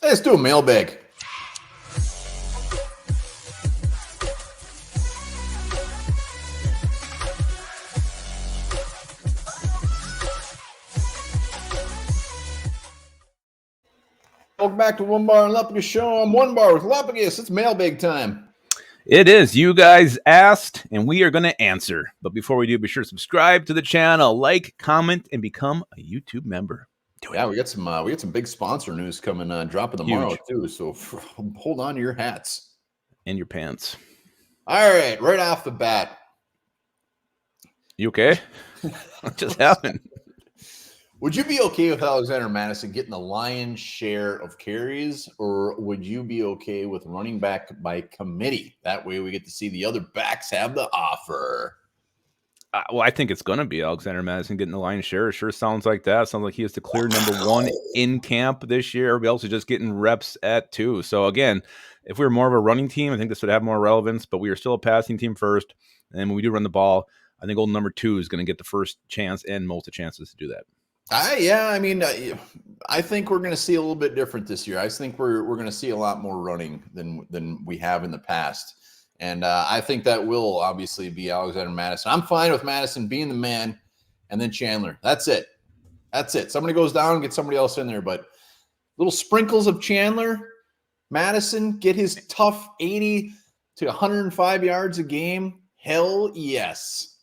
Hey, let's do a mailbag. Welcome back to Onebar and Lupagus Show. I'm Onebar with Lupagus. It's mailbag time. It is. You guys asked, and we are going to answer. But before we do, be sure to subscribe to the channel, like, comment, and become a YouTube member. Yeah, we got some big sponsor news coming dropping tomorrow too. So hold on to your hats and your pants. All right off the bat. You okay? What just happened? Would you be okay with Alexander Mattison getting the lion's share of carries, or would you be okay with running back by committee? That way we get to see the other backs have the offer. Well, I think it's going to be Alexander Mattison getting the lion's share. It sure sounds like that. Sounds like he is the clear number one in camp this year. Everybody else is just getting reps at 2. So, again, if we were more of a running team, I think this would have more relevance. But we are still a passing team first. And when we do run the ball, I think old number 2 is going to get the first chance and most of the chances to do that. I think we're going to see a little bit different this year. I think we're going to see a lot more running than we have in the past. And I think that will obviously be Alexander Mattison. I'm fine with Mattison being the man and then Chandler. That's it. Somebody goes down and get somebody else in there. But little sprinkles of Chandler, Mattison, get his tough 80 to 105 yards a game. Hell yes.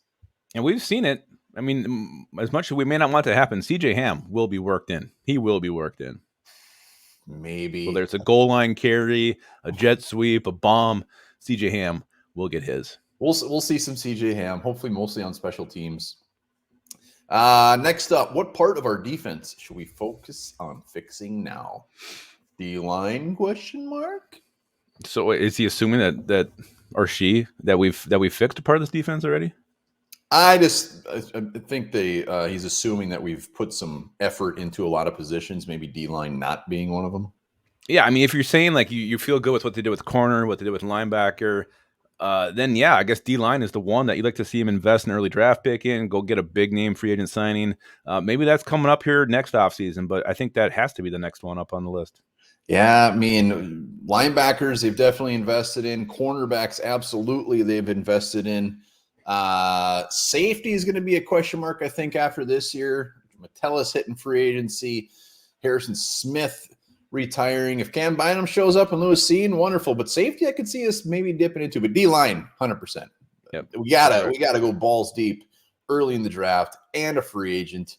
And we've seen it. I mean, as much as we may not want to happen, C.J. Ham will be worked in. He will be worked in. Maybe. Whether it's a goal line carry, a jet sweep, a bomb, C.J. Ham will get his. We'll see some C.J. Ham, hopefully mostly on special teams. Next up, what part of our defense should we focus on fixing now? D-line question mark? So is he assuming that or she that we fixed a part of this defense already? I think he's assuming that we've put some effort into a lot of positions, maybe D-line not being one of them. Yeah, I mean, if you're saying like you feel good with what they did with corner, what they did with linebacker, then yeah, I guess D-line is the one that you'd like to see him invest an early draft pick in, go get a big name free agent signing. Maybe that's coming up here next offseason, but I think that has to be the next one up on the list. Yeah, I mean, linebackers, they've definitely invested in. Cornerbacks, absolutely, they've invested in. Safety is going to be a question mark, I think, after this year. Metellus hitting free agency. Harrison Smith retiring. If Cam Bynum shows up and Lewis Cine, wonderful. But safety, I could see us maybe dipping into. But D-line, 100%. Yep. We gotta go balls deep early in the draft and a free agent.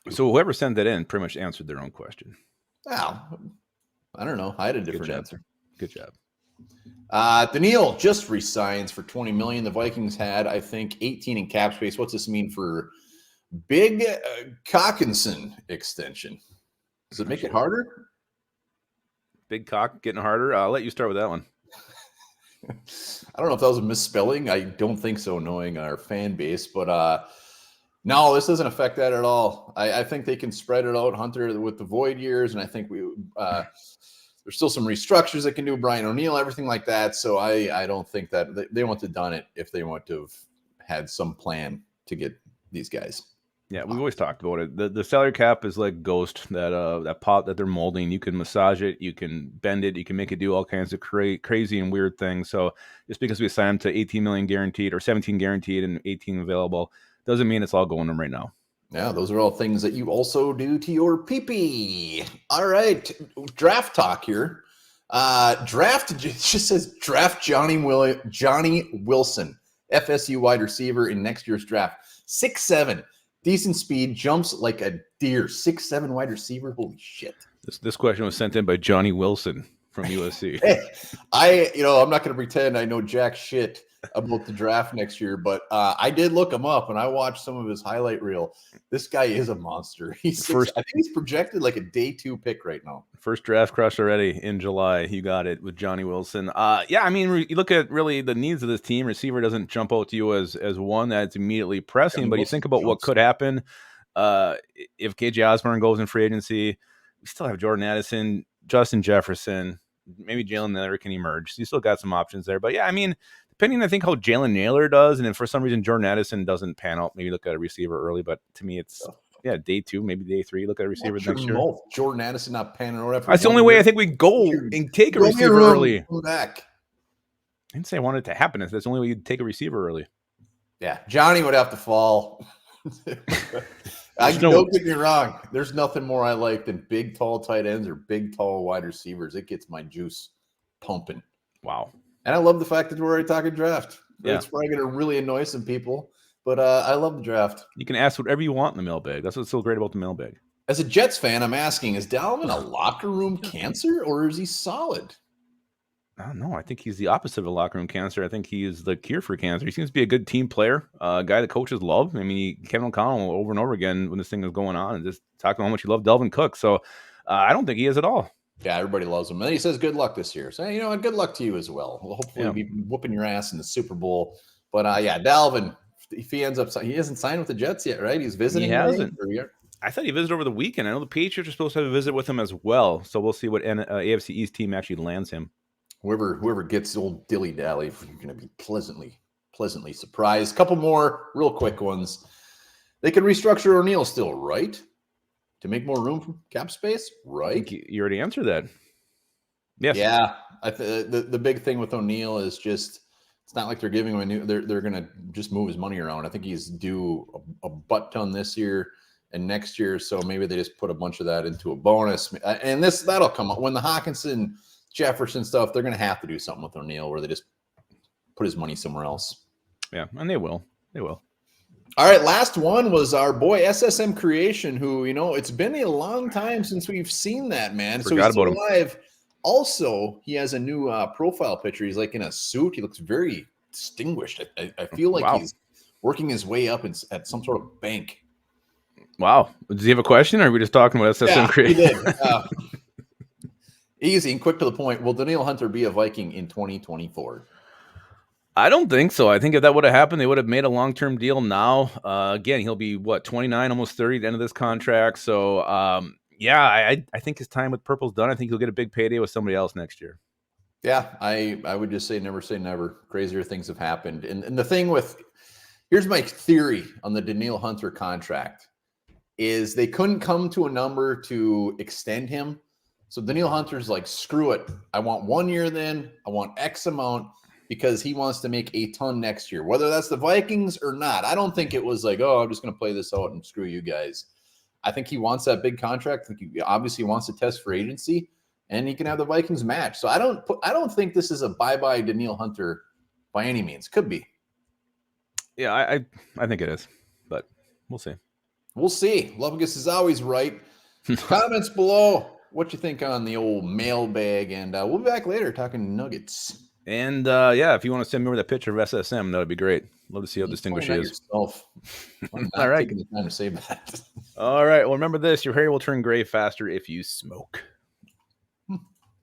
So whoever sent that in pretty much answered their own question. Wow. I don't know. I had a different answer. Good job. Danielle just resigns for $20 million. The Vikings had, I think, 18 in cap space. What's this mean for Big Cockinson extension? Does it make it harder? Big cock getting harder. I'll let you start with that one. I don't know if that was a misspelling. I don't think so, knowing our fan base. But no, this doesn't affect that at all. I think they can spread it out, Hunter, with the void years. And I think there's still some restructures that can do Brian O'Neill, everything like that. So I don't think that they wouldn't have done it if they wouldn't have had some plan to get these guys. Yeah, we've always talked about it. The salary cap is like Ghost, that pot that they're molding. You can massage it, you can bend it, you can make it do all kinds of crazy and weird things. So just because we assigned them to 18 million guaranteed or 17 guaranteed and 18 available doesn't mean it's all going to them right now. Yeah, those are all things that you also do to your pee-pee. All right, draft talk here. It just says draft Johnny Wilson, FSU wide receiver in next year's draft. 6'7", decent speed, jumps like a deer. 6'7" wide receiver. Holy shit! This question was sent in by Johnny Wilson from USC. Hey, I'm not going to pretend I know jack shit about the draft next year, but I did look him up and I watched some of his highlight reel. This guy is a monster. I think he's projected like a day 2 pick right now. First draft crush already in July. You got it with Johnny Wilson. Yeah, I mean, you look at really the needs of this team. Receiver doesn't jump out to you as one that's immediately pressing, but you think about what could happen if KJ Osborne goes in free agency. We still have Jordan Addison, Justin Jefferson, maybe Jalen Nailor can emerge. So you still got some options there. But yeah, I mean, depending, I think, how Jalen Nailor does, and if for some reason Jordan Addison doesn't pan out, maybe look at a receiver early. But to me, it's Yeah, day 2, maybe day 3. Look at a receiver next year. Jordan Addison not panning out. That's the only way I think we go and take a receiver early. Back. I didn't say I wanted it to happen. That's the only way you'd take a receiver early. Yeah, Johnny would have to fall. Don't get me wrong. There's nothing more I like than big, tall tight ends or big, tall wide receivers. It gets my juice pumping. Wow. And I love the fact that we're already talking draft. Yeah. It's probably going to really annoy some people, but I love the draft. You can ask whatever you want in the mailbag. That's what's so great about the mailbag. As a Jets fan, I'm asking, is Dalvin a locker room cancer or is he solid? I don't know. I think he's the opposite of a locker room cancer. I think he is the cure for cancer. He seems to be a good team player, a guy that coaches love. I mean, Kevin O'Connell over and over again when this thing is going on and just talking about how much he loved Dalvin Cook. So I don't think he is at all. Yeah, everybody loves him. And he says good luck this year. So, you know what? Good luck to you as well. We'll hopefully be whooping your ass in the Super Bowl. But, Dalvin, if he ends up – he hasn't signed with the Jets yet, right? He's visiting. He hasn't. I thought he visited over the weekend. I know the Patriots are supposed to have a visit with him as well. So we'll see what AFC East team actually lands him. Whoever gets old dilly-dally, you're going to be pleasantly surprised. Couple more real quick ones. They could restructure O'Neal still, right? To make more room for cap space, right? You already answered that. Yes. Yeah. The big thing with O'Neal is just it's not like they're giving him a new. They're going to just move his money around. I think he's due a butt ton this year and next year, so maybe they just put a bunch of that into a bonus. And that'll come up when the Hawkinson, Jefferson stuff. They're going to have to do something with O'Neal where they just put his money somewhere else. Yeah, and they will. They will. All right, last one was our boy SSM Creation, who, it's been a long time since we've seen that, man. Forgot about him. Alive. Also, he has a new profile picture. He's like in a suit. He looks very distinguished. I feel like he's working his way up at some sort of bank. Wow. Does he have a question, or are we just talking about SSM Creation? He did. Easy and quick to the point. Will Danielle Hunter be a Viking in 2024? I don't think so. I think if that would have happened, they would have made a long-term deal now. Again, he'll be, 29, almost 30 at the end of this contract. So, I think his time with Purple's done. I think he'll get a big payday with somebody else next year. Yeah, I would just say never. Crazier things have happened. And the thing here's my theory on the Danielle Hunter contract is they couldn't come to a number to extend him. So Danielle Hunter's like, screw it. I want 1 year then. I want X amount. Because he wants to make a ton next year, whether that's the Vikings or not. I don't think it was like, I'm just going to play this out and screw you guys. I think he wants that big contract. I think he obviously wants to test for agency, and he can have the Vikings match. So I don't think this is a bye-bye Danielle Hunter by any means. Could be. Yeah, I think it is, but we'll see. We'll see. Lupagus is always right. Comments below what you think on the old mailbag, and we'll be back later talking Nuggets. And if you want to send me over that picture of SSM, that would be great. Love to see how distinguished he is. All right. Taking the time to say that. All right. Well, remember this: your hair will turn gray faster if you smoke.